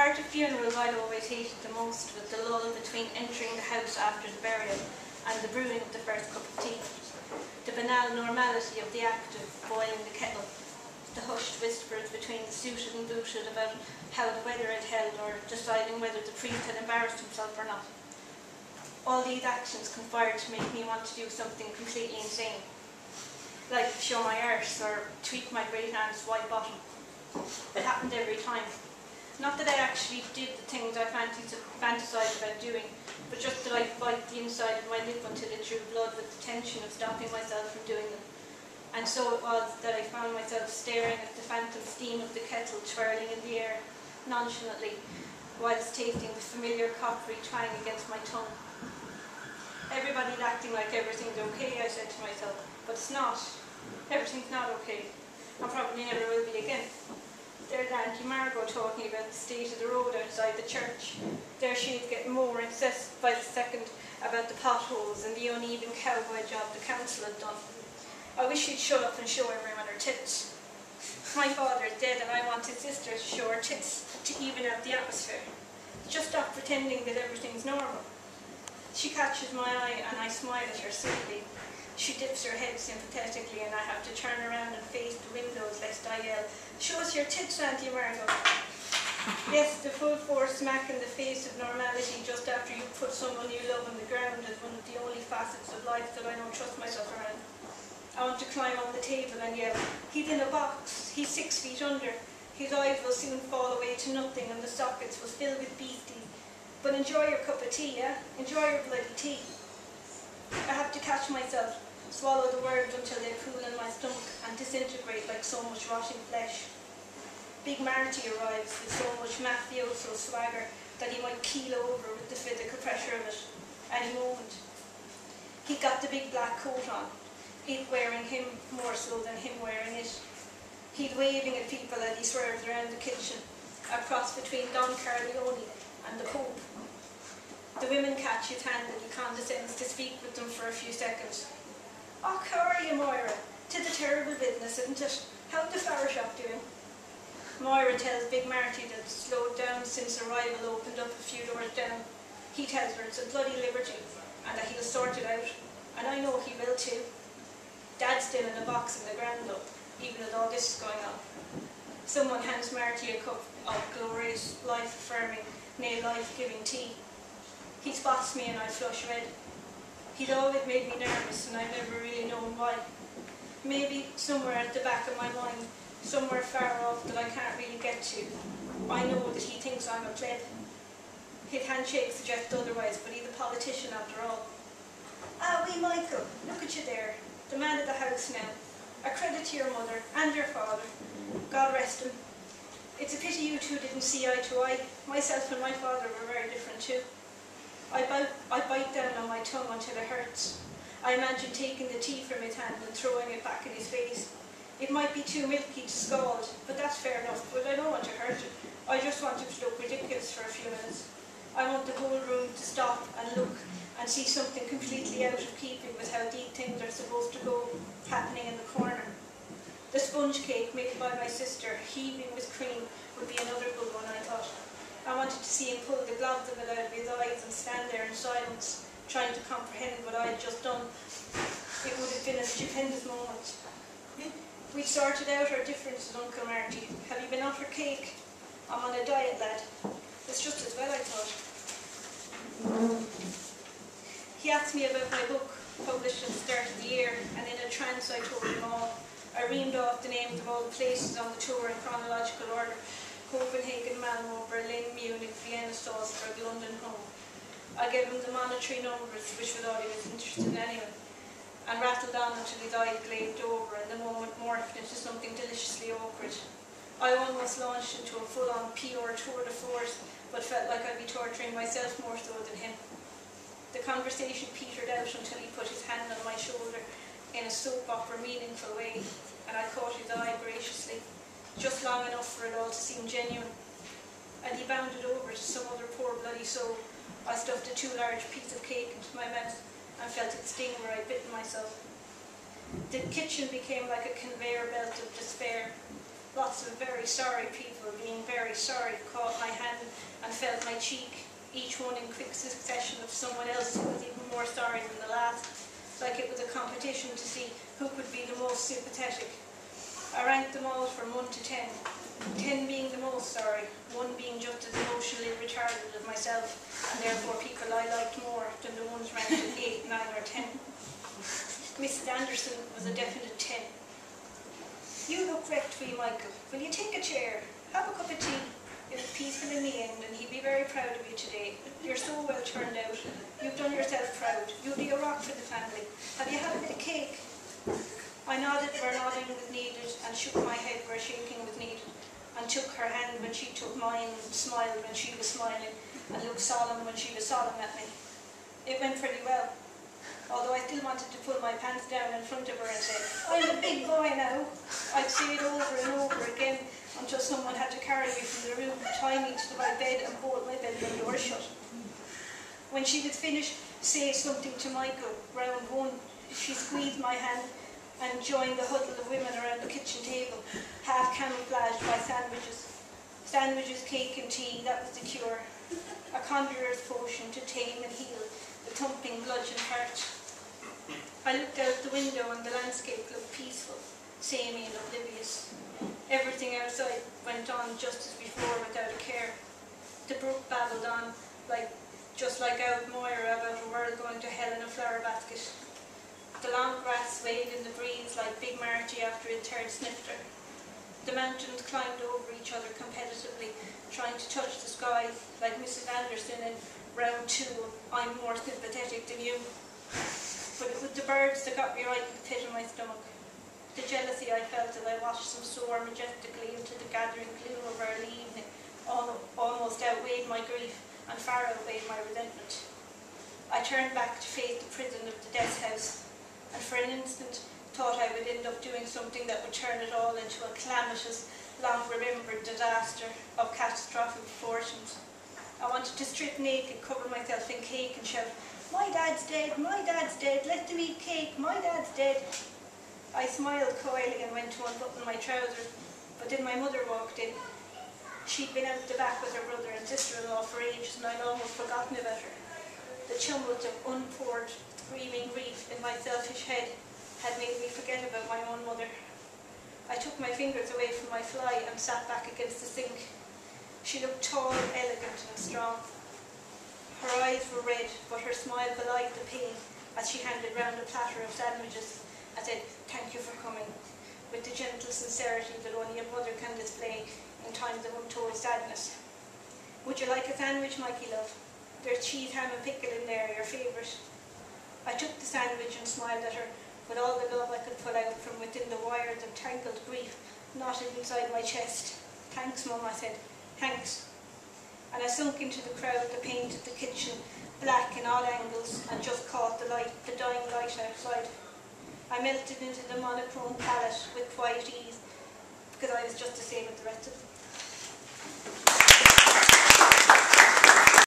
part of funerals I'd always hated the most was the lull between entering the house after the burial and the brewing of the first cup of tea. The banal normality of the act of boiling the kettle, the hushed whispers between the suited and booted about how the weather had held or deciding whether the priest had embarrassed himself or not. All these actions conspired to make me want to do something completely insane, like show my arse or tweak my great aunt's white bottom. It happened every time. Not that I actually did the things I fantasized about doing, but just that I'd bite the inside of my lip until it drew blood with the tension of stopping myself from doing them. And so it was that I found myself staring at the phantom steam of the kettle twirling in the air, nonchalantly, whilst tasting the familiar coppery twang against my tongue. Everybody's acting like everything's okay, I said to myself, but it's not. Everything's not okay, and probably never will be again. There's Auntie Margot talking about the state of the road outside the church. There she's getting more incensed by the second about the potholes and the uneven cowboy job the council had done. I wish she'd shut up and show everyone her tits. My father's dead and I want his sister to show her tits to even out the atmosphere. Just stop pretending that everything's normal. She catches my eye and I smile at her sweetly. She dips her head sympathetically and I have to turn around and face the windows lest I yell, "Show us your tits, Auntie Margot." Yes, the full force smack in the face of normality just after you put someone you love on the ground is one of the only facets of life that I don't trust myself around. I want to climb on the table and yell, "He's in a box, he's 6 feet under, his eyes will soon fall away to nothing and the sockets will fill with beasties. But enjoy your cup of tea, yeah? Enjoy your bloody tea." I have to catch myself, swallow the words until they pool in my stomach and disintegrate like so much rotting flesh. Big Marty arrives with so much mafioso swagger that he might keel over with the physical pressure of it any moment. He got the big black coat on, it wearing him more so than him wearing it. He's waving at people as he swerves around the kitchen, a cross between Don Corleone and the Pope. The women catch his hand and he condescends to speak with them for a few seconds. "Oh, how are you, Moira? 'Tis a terrible business, isn't it? How's the flower shop doing?" Moira tells Big Marty that it's slowed down since arrival opened up a few doors down. He tells her it's a bloody liberty and that he'll sort it out, and I know he will too. Dad's still in a box in the ground though, even with all this going on. Someone hands Marty a cup of glorious, life-affirming, nay life-giving tea. He spots me and I flush red. He'd always made me nervous and I've never really known why. Maybe somewhere at the back of my mind, somewhere far off that I can't really get to, I know that he thinks I'm a pleb. His handshake suggests otherwise, but he's a politician after all. "Ah, wee Michael, look at you there, the man of the house now. A credit to your mother and your father. God rest him. It's a pity you two didn't see eye to eye. Myself and my father were very different too." I bite down on my tongue until it hurts. I imagine taking the tea from his hand and throwing it back in his face. It might be too milky to scald, but that's fair enough, but I don't want to hurt it. I just want it to look ridiculous for a few minutes. I want the whole room to stop and look and see something completely out of keeping with how these things are supposed to go, happening in the corner. The sponge cake made by my sister, heaving with cream, would be another good one, I thought. I wanted to see him pull the globs of it out of his eyes and stand there in silence, trying to comprehend what I had just done. It would have been a stupendous moment. We sorted out our differences, Uncle Marty. Have you been offered cake? I'm on a diet, lad. It's just as well, I thought. He asked me about my book, published at the start of the year, and in a trance I told him all. I reamed off the names of all the places on the tour in chronological order: Copenhagen, Malmo, Berlin, Munich, Vienna, Salzburg, London, home. I gave him the monetary numbers, which was all he was interested in anyway, and rattled on until his eyes glazed over and the moment morphed into something deliciously awkward. I almost launched into a full-on PR tour de force, but felt like I'd be torturing myself more so than him. The conversation petered out until he put his hand on my shoulder in a soap opera meaningful way, and I caught his eye graciously, just long enough for it all to seem genuine. And he bounded over to some other poor bloody soul. I stuffed a too large piece of cake into my mouth and felt it sting where I'd bitten myself. The kitchen became like a conveyor belt of despair. Lots of very sorry people being very sorry caught my hand and felt my cheek, each one in quick succession of someone else who was even more sorry than the last, like it was a competition to see who could be the most sympathetic. I ranked them all from 1 to 10, 10 being the most sorry, 1 being just as emotionally retarded as myself, and therefore people I liked more than the ones ranked at 8, 9 or 10. Mrs. Anderson was a definite 10. You look wrecked, wee Michael. Will you take a chair? Have a cup of tea. It was peaceful in the end, and he'd be very proud of you today. You're so well turned out. You've done yourself proud. You'll be a rock for the family. Have you had a bit of cake? I nodded where nodding was needed, and shook my head where shaking was needed, and took her hand when she took mine, and smiled when she was smiling, and looked solemn when she was solemn at me. It went pretty well, although I still wanted to pull my pants down in front of her and say, I'm a big boy now. I'd say it over and over again until someone had to carry me from the room, tie me to my bed and bolt my bedroom door shut. When she was finished, say something to Michael, round 1, she squeezed my hand and joined the huddle of women around the kitchen table, half camouflaged by sandwiches. Sandwiches, cake and tea, that was the cure. A conjurer's potion to tame and heal the thumping, bludgeoned heart. I looked out the window and the landscape looked peaceful, samey and oblivious. Everything outside went on just as before without a care. The brook babbled on, just like out Moira about a world going to hell in a flower basket. The long grass swayed in the breeze like Big Marty after a third snifter. The mountains climbed over each other competitively, trying to touch the sky like Mrs. Anderson in round 2 of I'm More Sympathetic Than You. But it was the birds that got me right in the pit of my stomach. The jealousy I felt as I watched them soar majestically into the gathering gloom of early evening almost outweighed my grief and far outweighed my resentment. I turned back to face the prison of the death house, and for an instant thought I would end up doing something that would turn it all into a calamitous, long-remembered disaster of catastrophic proportions. I wanted to strip naked, cover myself in cake and shout, my dad's dead, let them eat cake, my dad's dead. I smiled coyly and went to unbutton my trousers, but then my mother walked in. She'd been out the back with her brother and sister-in-law for ages, and I'd almost forgotten about her. The tumult of unpoured, screaming grief in my selfish head had made me forget about my own mother. I took my fingers away from my fly and sat back against the sink. She looked tall, elegant and strong. Her eyes were red, but her smile belied the pain as she handed round a platter of sandwiches. I said, thank you for coming, with the gentle sincerity that only a mother can display in times of untold sadness. Would you like a sandwich, Mikey love? There's cheese, ham and pickle in there, your favourite. I took the sandwich and smiled at her with all the love I could pull out from within the wires of tangled grief knotted inside my chest. Thanks, Mum, I said. Thanks. And I sunk into the crowd that painted the kitchen black in all angles and just caught the light, the dying light outside. I melted into the monochrome palette with quiet ease because I was just the same as the rest of them.